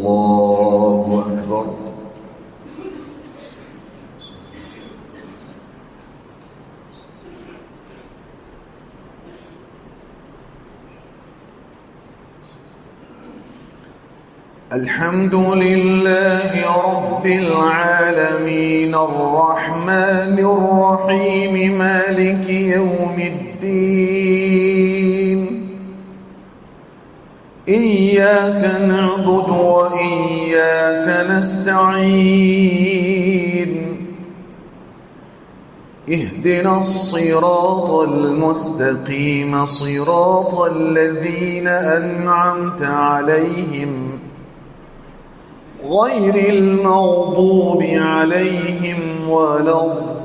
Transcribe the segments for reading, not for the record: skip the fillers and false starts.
الله أكبر. الحمد لله رب العالمين الرحمن الرحيم مالك يوم الدين إياك نعبد وإياك نستعين اهدنا الصراط المستقيم صراط الذين أنعمت عليهم غير المغضوب عليهم ولا الضالين.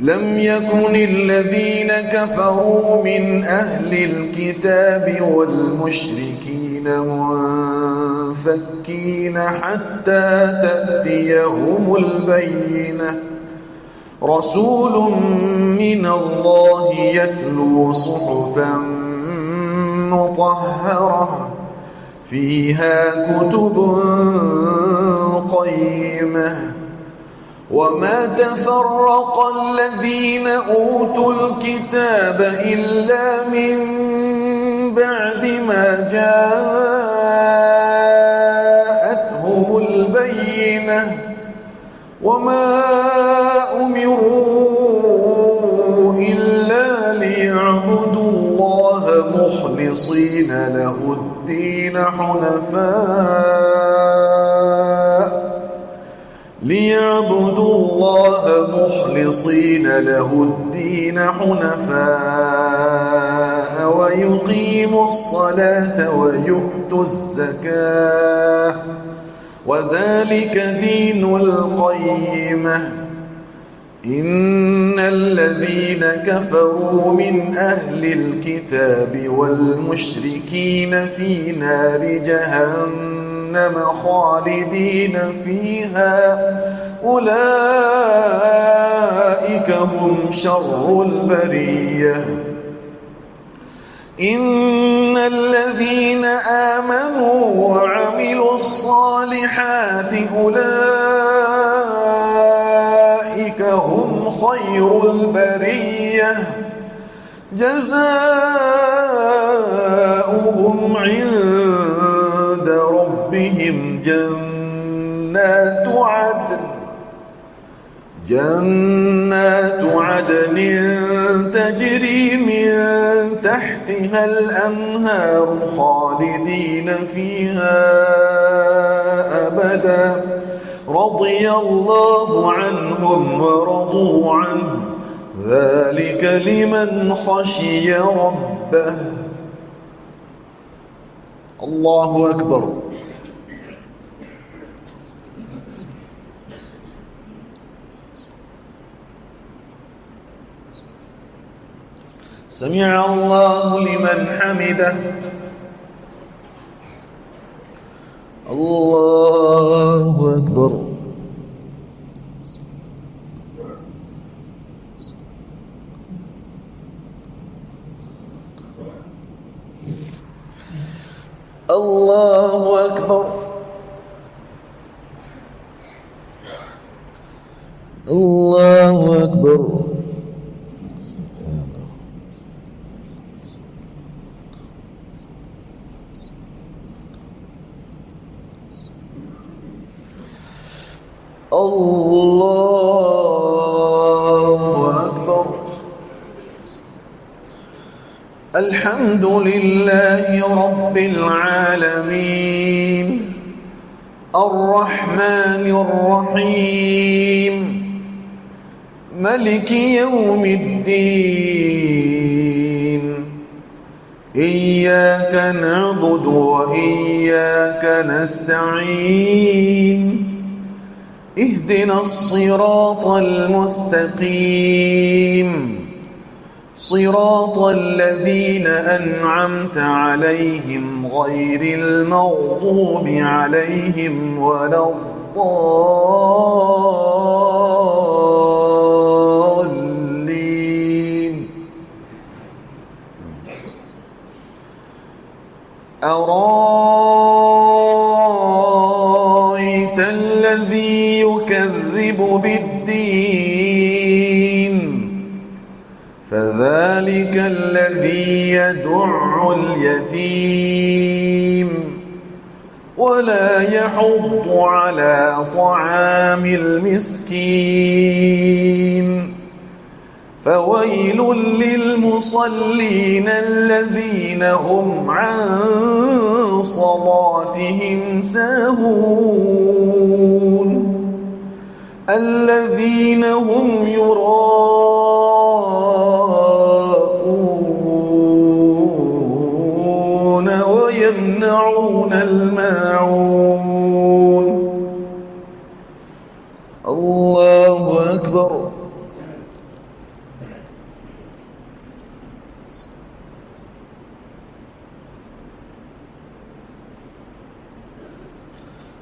لم يكن الذين كفروا من أهل الكتاب والمشركين منفكين حتى تأتيهم البينة رسول من الله يتلو صحفا مطهرة فيها كتب قيمة وما تفرق الذين أوتوا الكتاب إلا من بعد ما جاءتهم البينة وما أمروا إلا ليعبدوا الله مخلصين له الدين حنفاء ويقيموا الصلاة ويؤتوا الزكاة وذلك دين القيمة. إن الذين كفروا من أهل الكتاب والمشركين في نار جهنم خالدين فيها أولئك هم شر البرية. إن الذين آمنوا وعملوا الصالحات أولئك هم خير البرية جزاؤهم عند ربهم جنات عدن تجري من تحتها الأنهار خالدين فيها أبدا رضي الله عنهم ورضوا عنه ذلك لمن خشي ربه. الله أكبر. سمع الله لمن حمده. الله أكبر. الله أكبر. الله أكبر. الله أكبر. الحمد لله رب العالمين الرحمن الرحيم ملك يوم الدين إياك نعبد وإياك نستعين اهدنا الصراط المستقيم صراط الذين أنعمت عليهم غير المغضوب عليهم ولا الضالين. الضالين أرأيت الذي يكذب بالدين فذلك الذي يدع اليتيم ولا يحض على طعام المسكين فويل للمصلين الذين هم عن صلاتهم ساهون الذين هم يراءون ويمنعون الماعون الله أكبر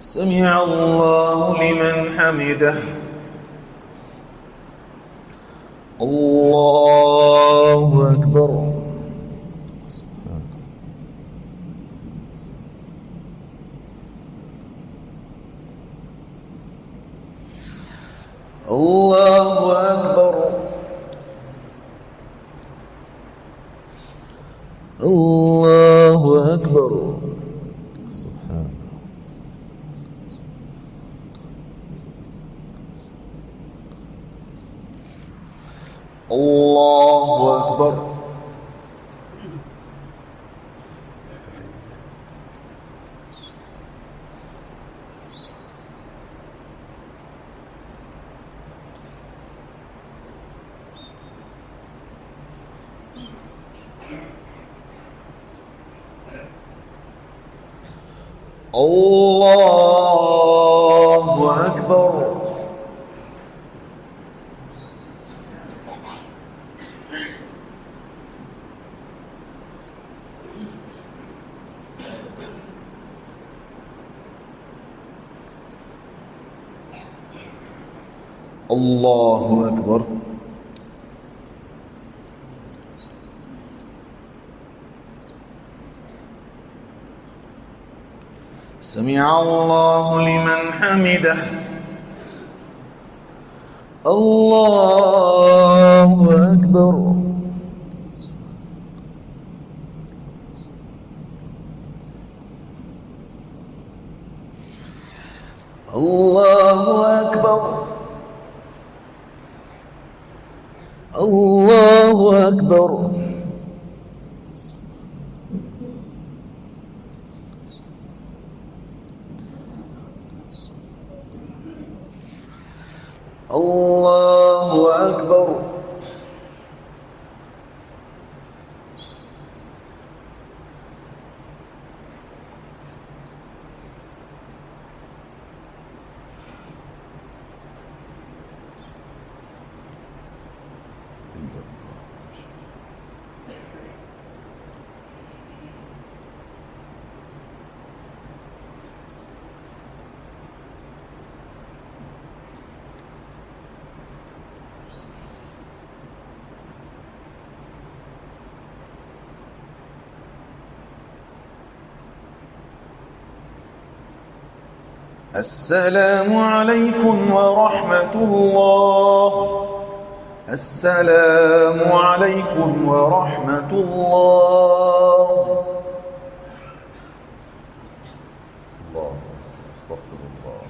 سمع الله لمن حمده الله أكبر الله أكبر الله أكبر سبحان الله أكبر الله أكبر الله أكبر سمع الله لمن حمده الله أكبر الله أكبر الله أكبر الله أكبر السلام عليكم ورحمة الله السلام عليكم ورحمة الله الله استغفر الله